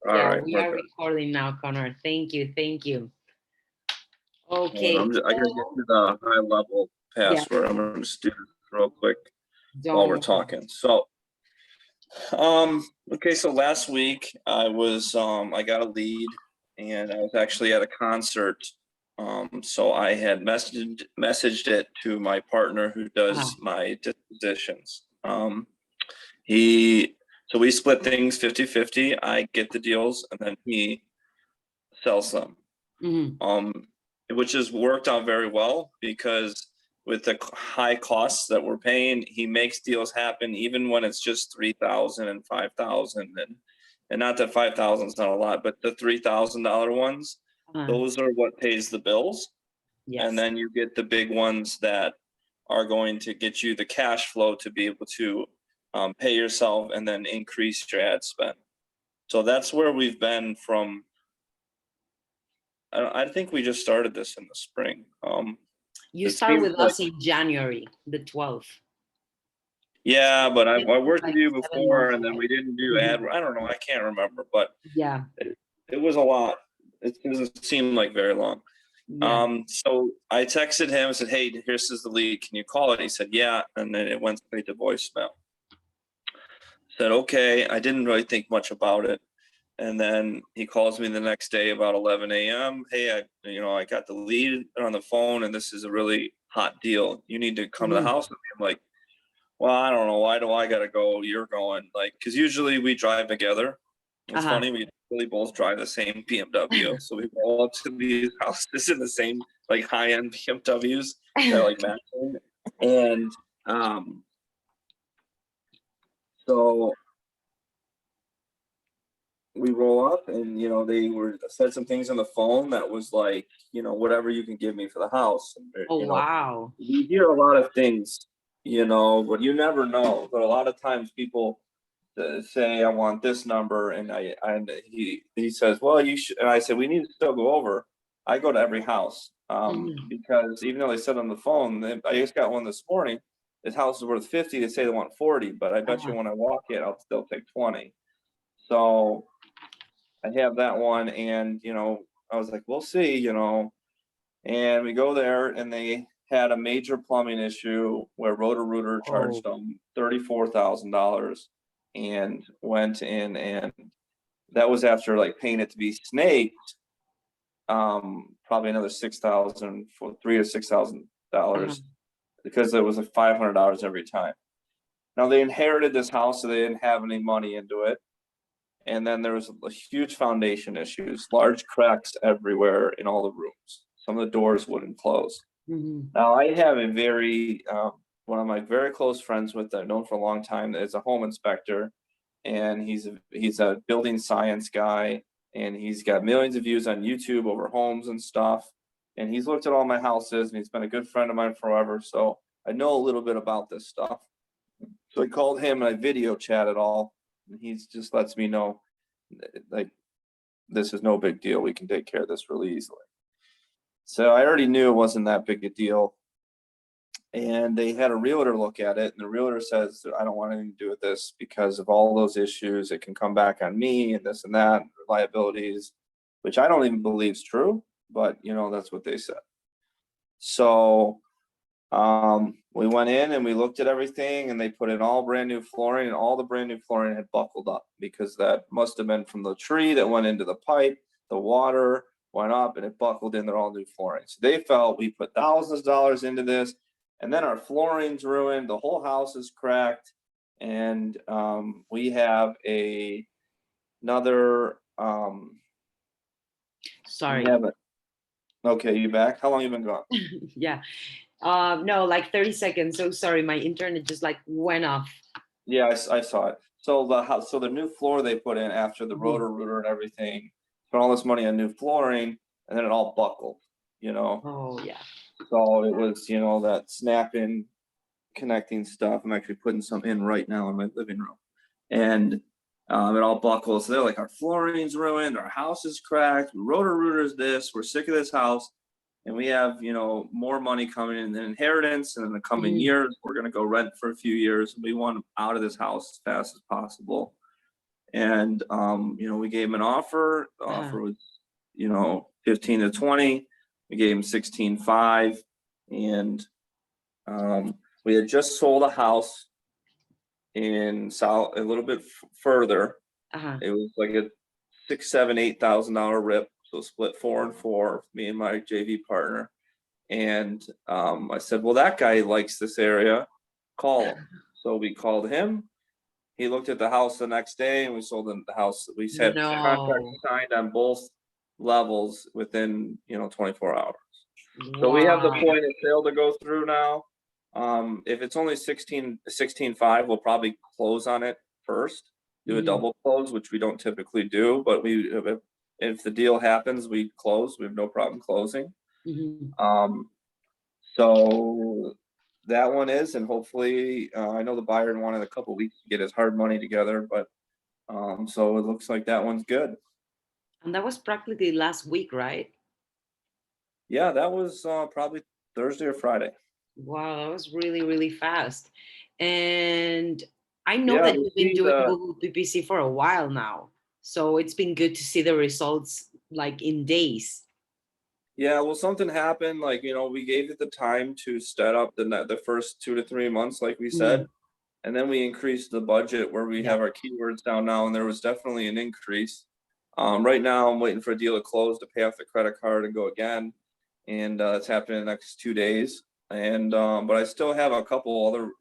All Yeah, right, we we're are good. recording now, Connor. Thank you. Thank you. Hold on, Okay. I gotta get to the high level Yeah, password. I'm gonna just do this real quick while don't we're worry. talking. So, okay, so last week I got a lead and I was actually at a concert. So I had messaged it to my partner who does my dispositions. He, so we split things 50-50. I get the deals and then he sells them. Which has worked out very well because with the high costs that we're paying, he makes deals happen even when it's just 3,000 and 5,000, and not that 5,000 is not a lot, but the $3,000 ones, those are what pays the bills. Yes. And then you get the big ones that are going to get you the cash flow to be able to pay yourself and then increase your ad spend. So that's where we've been from. I think we just started this in the spring. You started with us in January, the 12th. Yeah, but I worked like with you 7 before, months and then ago. we didn't do ad. I don't know. I can't remember, but Yeah. it was a lot. It doesn't seem like very long. Yeah. So I texted him and said, "Hey, here's the lead. Can you call it?" He said, "Yeah," and then it went straight to voicemail. Said, "Okay." I didn't really think much about it. And then he calls me the next day about 11 a.m. Hey, I got the lead on the phone, and this is a really hot deal. You need to come to the house with me. I'm like, well, I don't know. Why do I gotta go? You're going, like, because usually we drive together. It's funny, we really both drive the same BMW, so we roll up to these houses in the same like high-end BMWs that like matching, and so we roll up, and they were said some things on the phone that was like, whatever you can give me for the house. And, Oh, wow. you hear a lot of things, but you never know. But a lot of times people say, I want this number, and he says, well, you should. And I said, we need to still go over. I go to every house because even though they said on the phone, I just got one this morning. This house is worth 50. They say they want 40, but I bet you when I walk in, I'll still take 20. So I have that one, and I was like, we'll see, and we go there, and they had a major plumbing issue where Roto-Rooter charged them $34,000, and went in, and that was after like paying it to be snaked, probably another $6,000 for $3,000 to $6,000 because it was like $500 every time. Now they inherited this house, so they didn't have any money into it. And then there was huge foundation issues, large cracks everywhere in all the rooms. Some of the doors wouldn't close. Now I have a one of my very close friends that I've known for a long time is a home inspector, and he's a building science guy, and he's got millions of views on YouTube over homes and stuff. And he's looked at all my houses, and he's been a good friend of mine forever. So I know a little bit about this stuff. So I called him and I video chatted all. And he just lets me know, like, this is no big deal. We can take care of this really easily. So I already knew it wasn't that big a deal. And they had a realtor look at it, and the realtor says, I don't want anything to do with this because of all those issues. It can come back on me and this and that, liabilities, which I don't even believe is true, but that's what they said. So we went in and we looked at everything, and they put in all brand new flooring, and all the brand new flooring had buckled up because that must have been from the tree that went into the pipe. The water went up and it buckled in. They're all new flooring. So they felt we put thousands of dollars into this, and then our flooring's ruined. The whole house is cracked, and we have another. Sorry. Okay, you back? How long you been gone? Yeah. No, like 30 seconds. So sorry, my internet just like went off. Yeah, I saw it. So the new floor they put in after the Roto-Rooter and everything, spent all this money on new flooring, and then it all buckled. Oh yeah. So it was that snap-in connecting stuff. I'm actually putting some in right now in my living room, and it all buckles. So they're like, our flooring's ruined, our house is cracked, Roto-Rooter's this, we're sick of this house. And we have, more money coming in than inheritance. And in the coming years, we're going to go rent for a few years. And we want out of this house as fast as possible. And, we gave him an offer. The offer was, 15 to 20. We gave him 16.5. And, we had just sold a house in South, a little bit further. It was like a $6,000, $7,000, $8,000 rip. So split 4 and 4, me and my JV partner. And I said, well, that guy likes this area. Call him. So we called him. He looked at the house the next day, and we sold him the house. We had contracts signed on both levels within 24 hours. So we have the point of sale to go through now. If it's only 16.5, we'll probably close on it first, do a double close, which we don't typically do, but if the deal happens, we close. We have no problem closing. So that one is, and hopefully, I know the buyer wanted a couple weeks to get his hard money together, but so it looks like that one's good. And that was practically last week, right? Yeah, that was probably Thursday or Friday. Wow, that was really, really fast. And I know that you've been doing Google PPC for a while now. So it's been good to see the results like in days. Yeah, well, something happened. Like, we gave it the time to set up the first 2 to 3 months, like we said. And then we increased the budget where we have our keywords down now, and there was definitely an increase. Right now, I'm waiting for a deal to close to pay off the credit card and go again. And it's happening in the next 2 days. And but I still have a couple other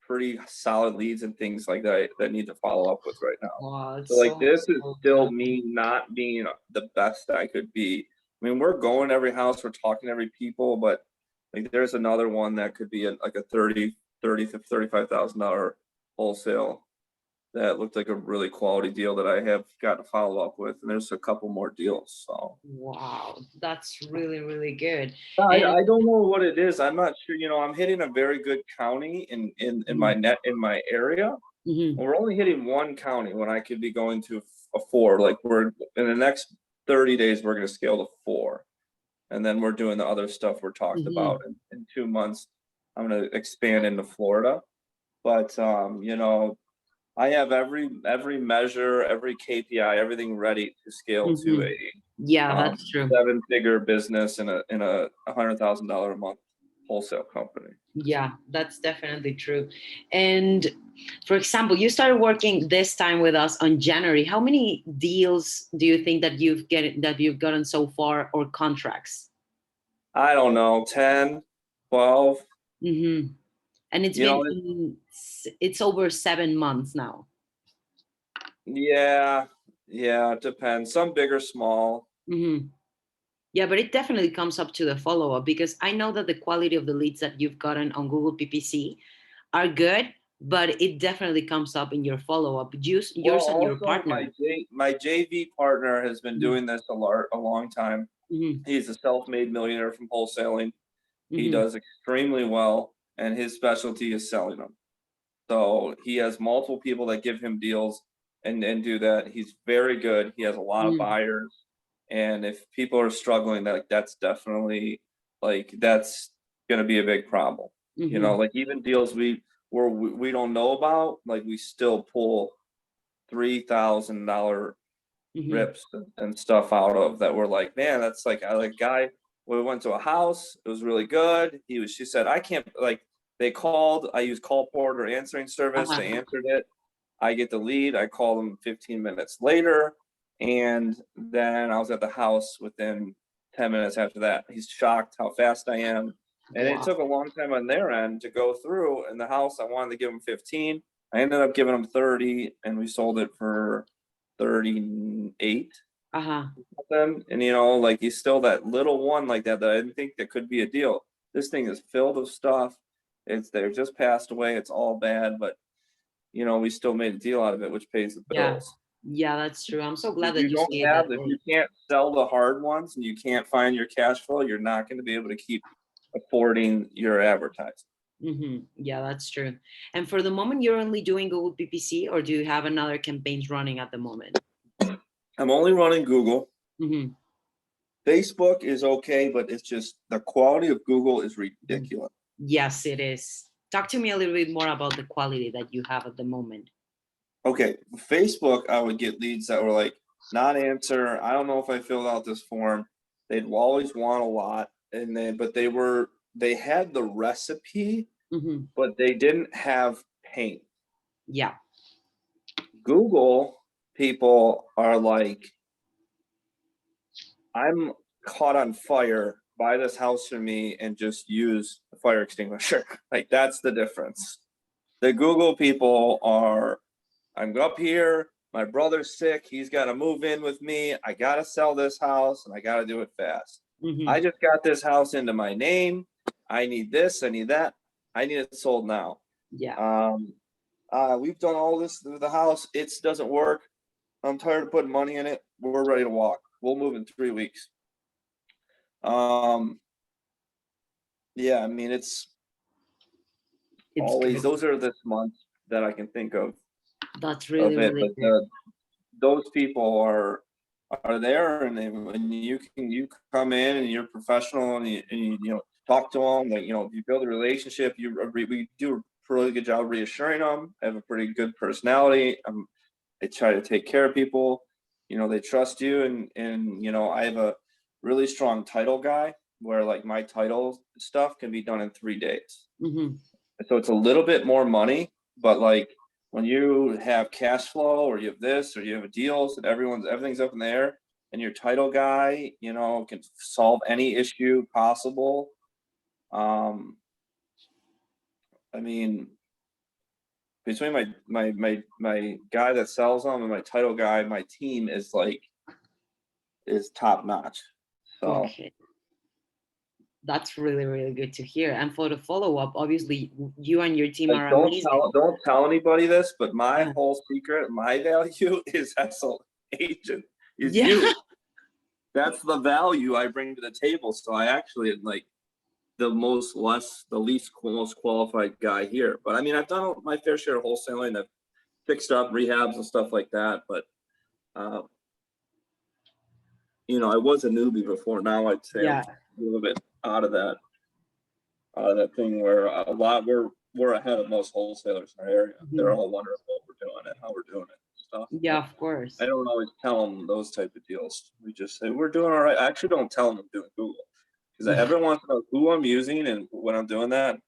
pretty solid leads and things like that need to follow up with right now. Wow, so like this is still me not being the best I could be. I mean, we're going to every house, we're talking to every people, but like there's another one that could be like a $30,000 to $35,000 wholesale that looked like a really quality deal that I have got to follow up with, and there's a couple more deals. So wow, that's really, really good. I don't know what it is. I'm not sure. I'm hitting a very good county in my area. We're only hitting one county when I could be going to a 4. Like we're in the next 30 days, we're going to scale to 4, and then we're doing the other stuff we're talked about. In 2 months, I'm going to expand into Florida. But I have every measure, every KPI, everything ready to scale to a that's true. 7-figure business in a $100,000 a month wholesale company. Yeah, that's definitely true. And for example, you started working this time with us on January. How many deals do you think that you've gotten so far, or contracts? I don't know, 10, 12. And it's over 7 months now. Yeah, it depends. Some big or small. Yeah, but it definitely comes up to the follow-up, because I know that the quality of the leads that you've gotten on Google PPC are good, but it definitely comes up in your follow-up. Yours and your partner. My JV partner has been doing this a long time. He's a self-made millionaire from wholesaling. He does extremely well, and his specialty is selling them. So he has multiple people that give him deals and do that. He's very good. He has a lot of buyers. And if people are struggling, that's definitely that's going to be a big problem. Like even deals we don't know about, like we still pull $3,000 rips and stuff out of that. We're like, man, that's like guy. We went to a house. It was really good. She said, I can't, they called. I use call porter answering service. They answered it. I get the lead. I call them 15 minutes later. And then I was at the house within 10 minutes after that. He's shocked how fast I am. And it took a long time on their end to go through. In the house, I wanted to give him 15. I ended up giving him 30, and we sold it for 38. And he's still that little one like that I didn't think that could be a deal. This thing is filled with stuff. They've just passed away. It's all bad, but we still made a deal out of it, which pays the bills. Yeah, that's true. I'm so glad that you don't have, if you can't sell the hard ones and you can't find your cash flow, you're not going to be able to keep affording your advertising. Yeah, that's true. And for the moment, you're only doing Google PPC, or do you have another campaigns running at the moment? I'm only running Google. Facebook is okay, but it's just the quality of Google is ridiculous. Yes, it is. Talk to me a little bit more about the quality that you have at the moment. Okay, Facebook, I would get leads that were like, not answer. I don't know if I filled out this form. They'd always want a lot, and they had the recipe, Hmm. but they didn't have paint. Yeah. Google people are like, I'm caught on fire. Buy this house for me and just use a fire extinguisher. Like that's the difference. The Google people are, I'm up here. My brother's sick. He's got to move in with me. I got to sell this house and I got to do it fast. Hmm. I just got this house into my name. I need this. I need that. I need it sold now. Yeah. We've done all this through the house. It doesn't work. I'm tired of putting money in it. We're ready to walk. We'll move in 3 weeks. Um, yeah, I mean, it's It's always, good. those are this month that I can think That's of really, it, really but good. those people are there, and you come in and you're professional, and you talk to them, like, you build a relationship. We do a really good job reassuring them. I have a pretty good personality. I try to take care of people. They trust you, and I have a really strong title guy where like my title stuff can be done in 3 days. Hmm. So it's a little bit more money, but like when you have cash flow or you have this or you have deals and everything's up in the air, and your title guy, can solve any issue possible. Um, I mean, between my guy that sells them and my title guy, my team is top notch. So Okay. That's really, really good to hear. And for the follow-up, obviously you and your team like are amazing. don't tell anybody this, but my Uh, whole secret, my value is Hesel agent, is yeah. you. That's the value I bring to the table. So I actually am like the least most qualified guy here. But I mean, I've done my fair share of wholesaling. I've fixed up rehabs and stuff like that. But uh, I was a newbie before. Now I'd say I'm Yeah. a little bit out of that thing where a lot we're ahead of most wholesalers in our area. They're Mhm. all wondering what we're doing and how we're doing it and stuff. Yeah, But of course. I don't always tell them those type of deals. We just say we're doing all right. I actually don't tell them I'm doing Google, because Yeah. everyone wants to know who I'm using, and when I'm doing that,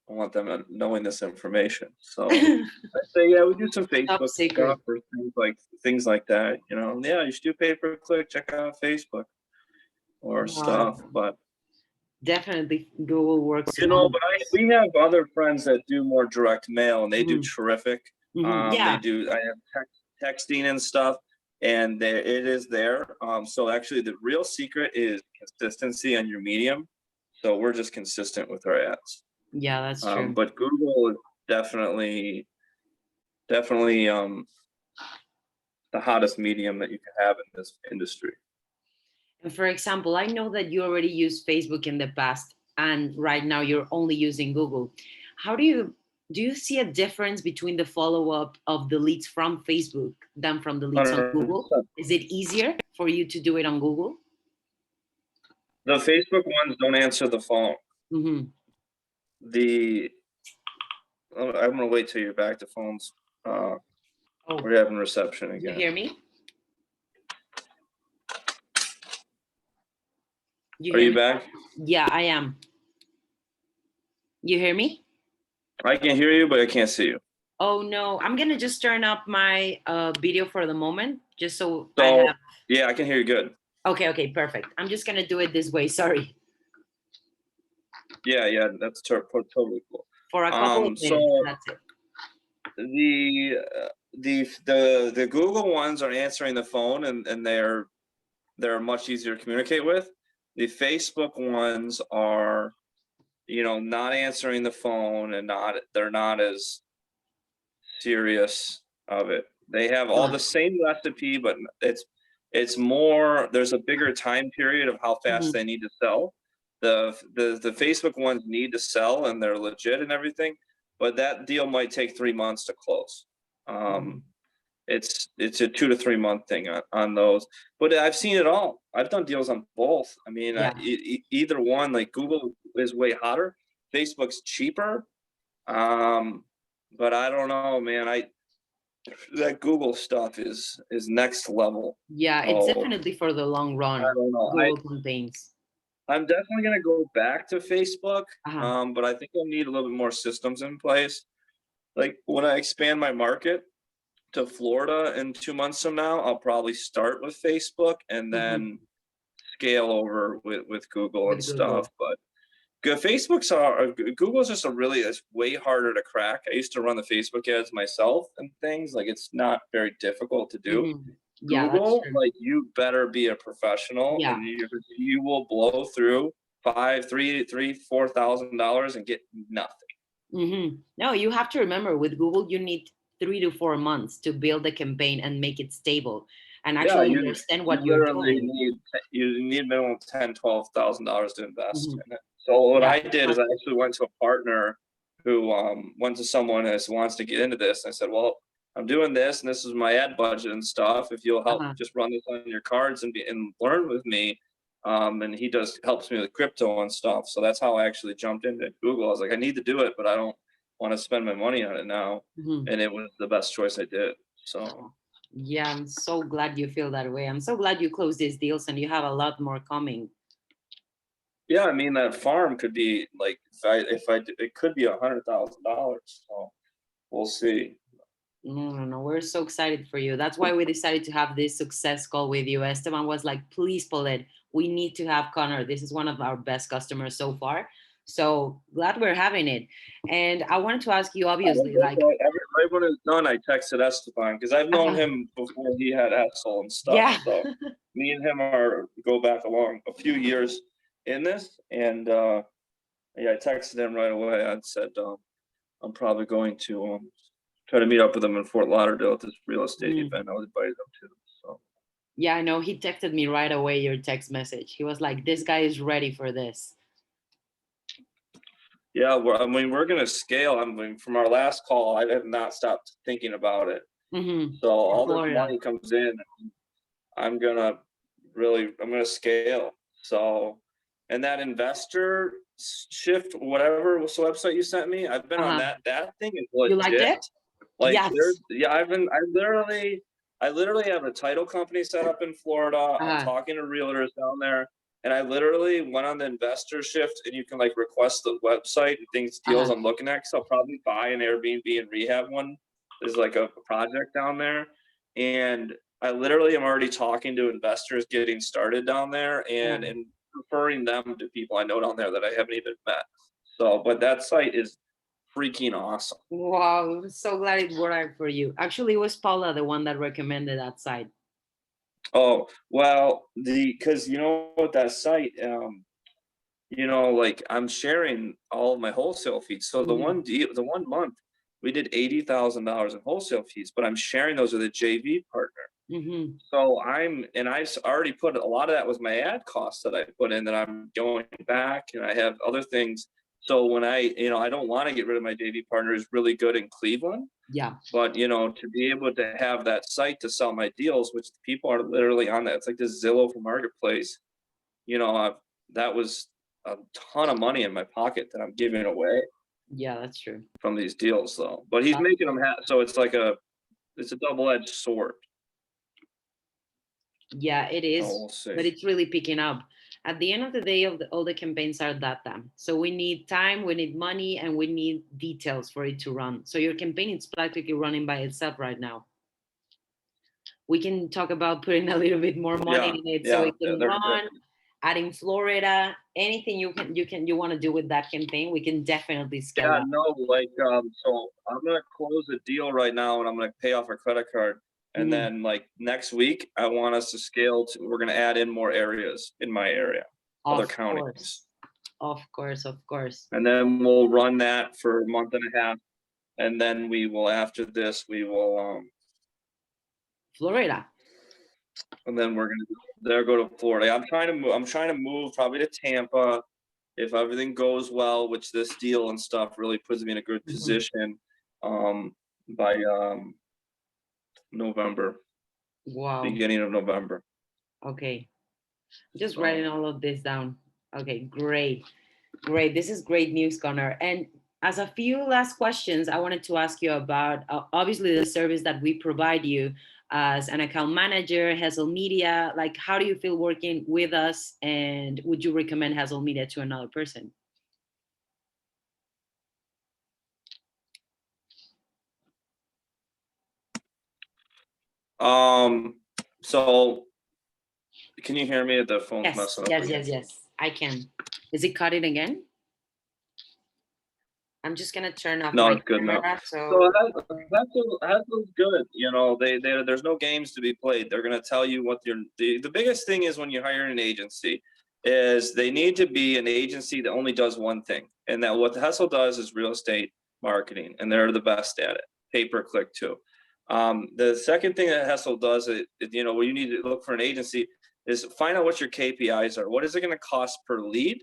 I want them knowing this information. So I say, yeah, we do some Top Facebook secret. stuff or things like that. Yeah, you should do pay per click. Check out Facebook or stuff. Wow. But Definitely Google works wonders. we have other friends that do more direct mail, and they do Mhm. terrific. Mhm. They Yeah. do. I have texting and stuff, and it is there. So actually, the real secret is consistency on your medium. So we're just consistent with our ads. Yeah, that's true. But Google is definitely the hottest medium that you can have in this industry. And for example, I know that you already used Facebook in the past and right now you're only using Google. How do you see a difference between the follow-up of the leads from Facebook than from the leads on Google? 100%. Is it easier for you to do it on Google? The Facebook ones don't answer the phone. Hmm. The I'm gonna wait till you're back to phones. Oh, We're having reception you again. hear me? You Are hear you me? back? Yeah, I am. You hear me? I can hear you, but I can't see you. Oh no, I'm gonna just turn up my video for the moment, just so I So have. yeah, I can hear you good. Okay, okay, perfect. I'm just gonna do it this way. Sorry, Yeah, that's totally cool. for a couple of minutes. So That's it. the Google ones are answering the phone, and they're much easier to communicate with. The Facebook ones are, not answering the phone, and they're not as serious of it. They have all the same recipe, but it's more. There's a bigger time period of how fast Mhm. they need to sell. The Facebook ones need to sell, and they're legit and everything, but that deal might take 3 months to close. Um, Mhm. it's a 2 to 3 month thing on those, but I've seen it all. I've done deals on both. I mean, Yeah. either one. Like Google is way hotter, Facebook's cheaper. But I don't know, man. that Google stuff is next level. Yeah, it's So definitely for the long I run. don't know. Google campaigns. I'm definitely gonna go back to Facebook, Uh-huh. but I think I'll need a little bit more systems in place. Like when I expand my market to Florida in 2 months from now, I'll probably start with Facebook and Mhm. then scale over with Google and With stuff. Google. But Google's just it's way harder to crack. I used to run the Facebook ads myself and things like it's not very difficult to do. Yeah, that's Google, true. like you better be a professional, Yeah. and you will blow through $4,000 and get nothing. No, you have to remember with Google, you need 3 to 4 months to build a campaign and make it stable and Yeah, actually understand you what you're literally doing. need minimum $10,000-$12,000 to invest Mhm. in it. So what Yeah. I did is I actually went to a partner who went to someone who wants to get into this. And I said, well, I'm doing this and this is my ad budget and stuff. If you'll help Uh-huh. just run this on your cards and learn with me. And he helps me with crypto and stuff. So that's how I actually jumped into Google. I was like, I need to do it, but I don't want to spend my money on it now. Mhm. And it was the best choice I did. So Yeah, I'm so glad you feel that way. I'm so glad you closed these deals and you have a lot more coming. yeah, I mean that farm could be like it could be $100,000. So we'll see. No, no, no. We're so excited for you. That's why we decided to have this success call with you. Esteban was like, please, Paulette, we need to have Connor. This is one of our best customers so far. So glad we're having it. And I wanted to ask you, obviously, That's like, why right when it's done, I texted Esteban because I've known uh, him before he had Hesel and stuff. yeah, So me and him go back along a few years in this, and yeah, I texted him right away. I said I'm probably going to try to meet up with him in Fort Lauderdale at this real estate Mm. event I was invited him to. So. Yeah, I know. He texted me right away your text message. He was like, this guy is ready for this. Yeah, I mean, we're gonna scale. I mean, from our last call, I have not stopped thinking about it. So For all this Florida. money comes in, I'm gonna I'm gonna scale. So, and that investor shift, whatever was the website you sent me, I've been on Uh-huh. that. That thing is You liked legit. it? Like Yes. yeah, I literally have a title company set up in Florida. I'm Uh-huh. talking to realtors down there. And I literally went on the investor shift and you can like request the website and things, deals Uh-huh. I'm looking at. So I'll probably buy an Airbnb and rehab one. There's like a project down there. And I literally am already talking to investors getting started down there Uh-huh. and referring them to people I know down there that I haven't even met. So, but that site is freaking awesome. Wow, I'm so glad it worked out for you. Actually, it was Paula, the one that recommended that site. Oh, well, because you know what that site, like I'm sharing all of my wholesale fees. So Mhm. the 1 month, we did $80,000 in wholesale fees, but I'm sharing those with a JV partner. Mhm. So I've already put a lot of that was my ad costs that I put in that I'm going back and I have other things. So when I don't want to get rid of my JV partner is really good in Cleveland. Yeah. But to be able to have that site to sell my deals, which people are literally on that, it's like this Zillow for marketplace. That was a ton of money in my pocket that I'm giving away Yeah, that's true. from these deals, though. But he's That's making them true. so it's a double-edged sword. Yeah, it So is, we'll see. but it's really picking up. At the end of the day, all the campaigns are data. So we need time, we need money, and we need details for it to run. So your campaign is practically running by itself right now. We can talk about putting a little bit more money Yeah, in it so yeah, it can they're good. run. Adding Florida, anything you want to do with that campaign, we can definitely scale Yeah, that. no, like so I'm gonna close a deal right now, and I'm gonna pay off our credit card. And Mhm. then like next week, I want us to scale to. We're gonna add in more areas in my area, other Of counties. course, of course, of course. And then we'll run that for a month and a half, and then we will after this we will Florida. and then we're gonna go to Florida. I'm trying to move probably to Tampa if everything goes well, which this deal and stuff really puts me in a good Mhm. position by November, Wow. beginning of November. Okay. Just writing So all of this down. Okay, great. Great. This is great news, Connor. And As a few last questions, I wanted to ask you about obviously the service that we provide you as an account manager, Hesel Media. Like, how do you feel working with us, and would you recommend Hesel Media to another person? So can you hear me? The phone's Yes, messing up yes, again. yes, yes. I can. Is it cutting again? I'm just gonna turn off No, my it's good now. camera. So So Hesel's good. You know, there's no games to be played. They're gonna tell you what the biggest thing is when you hire an agency is they need to be an agency that only does one thing. And that what Hesel does is real estate marketing, and they're the best at it. Pay per click too. The second thing that Hesel does, you know, where you need to look for an agency is find out what your KPIs are. What is it going to cost per lead?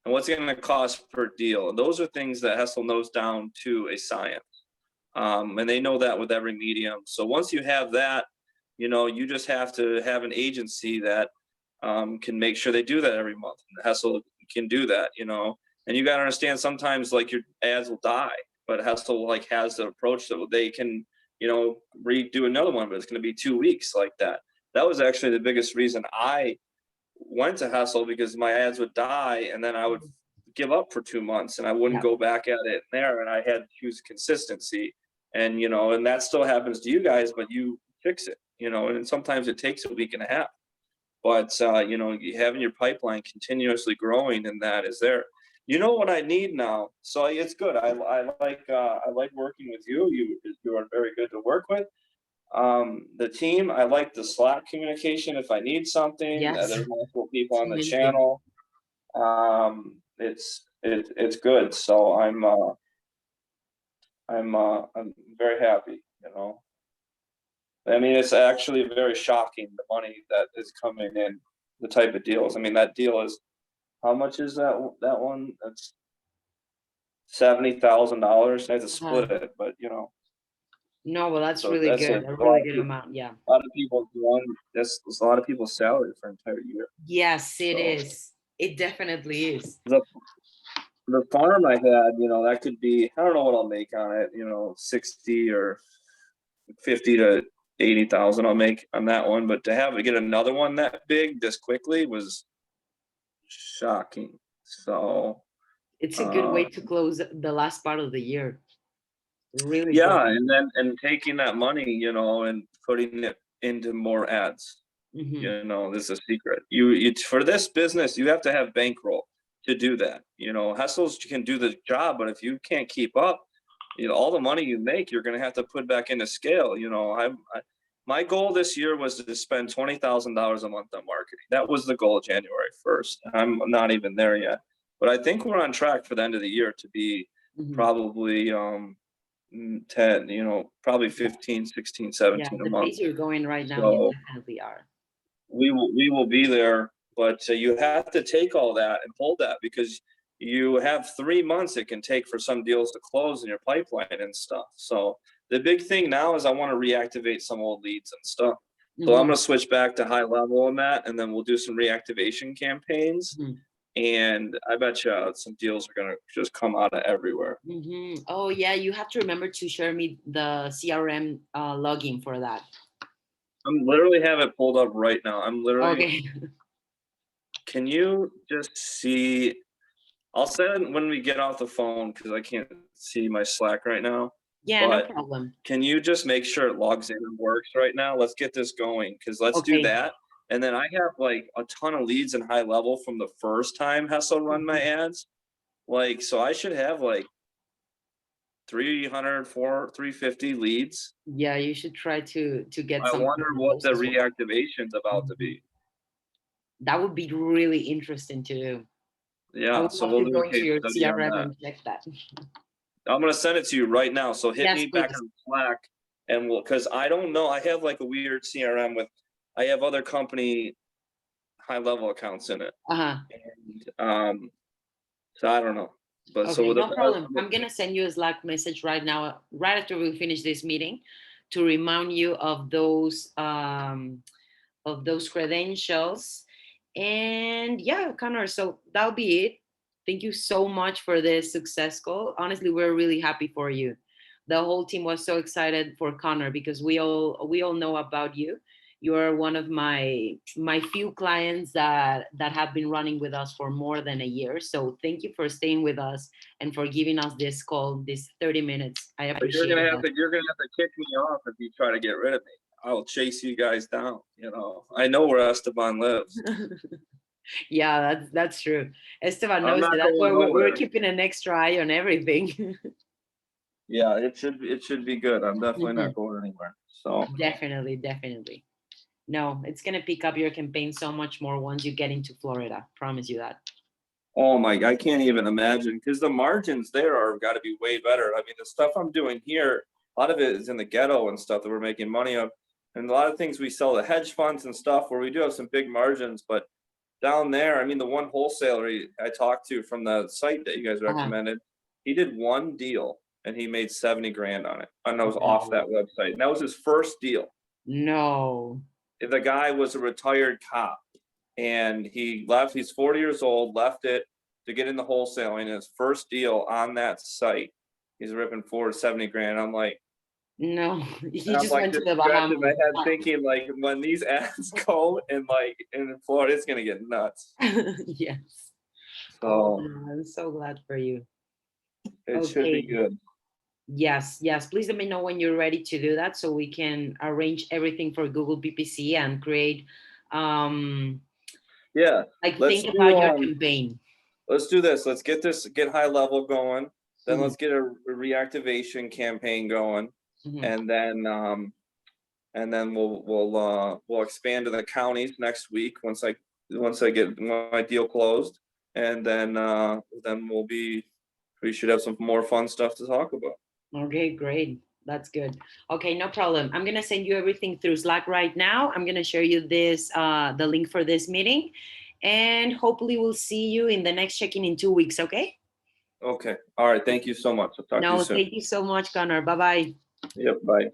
And what's it going to cost per deal? And those are things that Hessel knows down to a science. And they know that with every medium. So once you have that, you know, you just have to have an agency that can make sure they do that every month. And Hessel can do that, you know. And you got to understand sometimes like your ads will die, but Hessel like has the approach that they can, you know, redo another one, but it's going to be 2 weeks like that. That was actually the biggest reason I went to Hustle because my ads would die and then I would give up for 2 months and I wouldn't yeah. go back at it there. And I had to choose consistency. And, you know, and that still happens to you guys, but you fix it, you know, and sometimes it takes a week and a half. But, you know, having your pipeline continuously growing and that is there. You know what I need now? So it's good. I like working with you. You are very good to work with. The team, I like the Slack communication if I need something. Yes. There's multiple people on the Amazing. channel. It's good. So I'm very happy, you know. I mean, it's actually very shocking the money that is coming in, the type of deals. I mean, that deal is how much is that one? That's $70,000. I have to Uh-huh. split it, but you know, No, well, that's so really that's good. A really good amount. Yeah. a lot of people one. That's a lot of people's salary for an entire year. Yes, it So is. It definitely is. the farm I had, you know, that could be I don't know what I'll make on it, you know, 60 or 50 to 80,000 I'll make on that one. But to get another one that big this quickly was shocking. So It's a good uh way to close the last part of the year. Really good. yeah, and taking that money, you know, and putting it into more ads. Hmm. You know, this is a secret. You for this business, you have to have bankroll to do that. You know, hustles can do the job, but if you can't keep up, you know, all the money you make, you're going to have to put back into scale. You know, my goal this year was to spend $20,000 a month on marketing. That was the goal January 1st. I'm not even there yet, but I think we're on track for the end of the year to be Hmm. probably 10, you know, probably Yeah. 15, 16, Yeah. 17 a The month. pace you're going right now, you So definitely are. we will be there, but you have to take all that and hold that because you have 3 months it can take for some deals to close in your pipeline and stuff. So the big thing now is I want to reactivate some old leads and stuff. So I'm Hmm. going to switch back to high level on that, and then we'll do some reactivation campaigns. Hmm. And I bet you some deals are going to just come out of everywhere. Hmm. Oh, yeah. You have to remember to share me the CRM login for that. I'm literally have it pulled up right now. I'm literally. Okay. Can you just see? I'll send it when we get off the phone because I can't see my Slack right now. Yeah, no But problem. can you just make sure it logs in and works right now? Let's get this going because let's do Okay. that. And then I have like a ton of leads in high level from the first time Hessel run my Mhm. ads. Like, so I should have like 300, 350 leads. Yeah, you should try to get I some wonder of what those the as well. reactivation's about to Mhm. be. That would be really interesting to do. I Yeah, would so love we'll to do go a into case your study on CRM that. and check that. I'm gonna send it to you right now. So hit Yes, me back please. on Slack and because I don't know. I have like a weird CRM with I have other company high level accounts in it. Uh-huh. And so I don't know. But so Okay, with no problem. I'm gonna send you a Slack message right now, right after we finish this meeting, to remind you of those credentials. And yeah, Connor, so that'll be it. Thank you so much for this success call. Honestly, we're really happy for you. The whole team was so excited for Connor because we all know about you. You are one of my few clients that have been running with us for more than a year. So thank you for staying with us and for giving us this call, this 30 minutes. I But you're appreciate gonna have that. to kick me off if you try to get rid of me. I will chase you guys down. You know, I know where Esteban lives. Yeah, that's true. Esteban I'm knows not it. That's going why we're nowhere. keeping an extra eye on everything. Yeah, it should be good. I'm definitely Mhm. not going anywhere. So, Definitely, definitely. No, it's gonna pick up your campaign so much more once you get into Florida. Promise you that. oh my, I can't even imagine because the margins there are got to be way better. I mean, the stuff I'm doing here, a lot of it is in the ghetto and stuff that we're making money of, and a lot of things we sell to hedge funds and stuff where we do have some big margins, but down there, I mean, the one wholesaler I talked to from the site that you guys Uh-huh. recommended, he did one deal and he made 70 grand on it. And that was off No, that website. And that was his first deal. no, The guy was a retired cop and he left, he's 40 years old, left it to get into wholesaling. His first deal on that site, he's ripping forward 70 grand. no. He And I'm just like went to just the scratching my Bahamas. head thinking like when these ads go and like in Florida, it's gonna get nuts. Yes. Oh, So no, I'm so glad for you. it should be Okay. good. Yes, yes. Please let me know when you're ready to do that so we can arrange everything for Google PPC and create um Yeah, like let's think about your do campaign. this. Let's get high level going. Then Mhm, let's get a reactivation campaign going, mhm. and then we'll expand to the counties next week once I get my deal closed, and then we should have some more fun stuff to talk about. Okay, great. That's good. Okay, no problem. I'm gonna send you everything through Slack right now. I'm gonna share you this the link for this meeting, and hopefully we'll see you in the next check-in 2 weeks. Okay? Okay, all right. Thank you so much. I'll talk to you No, soon. thank you so much, Connor. Bye bye. Yep. Bye.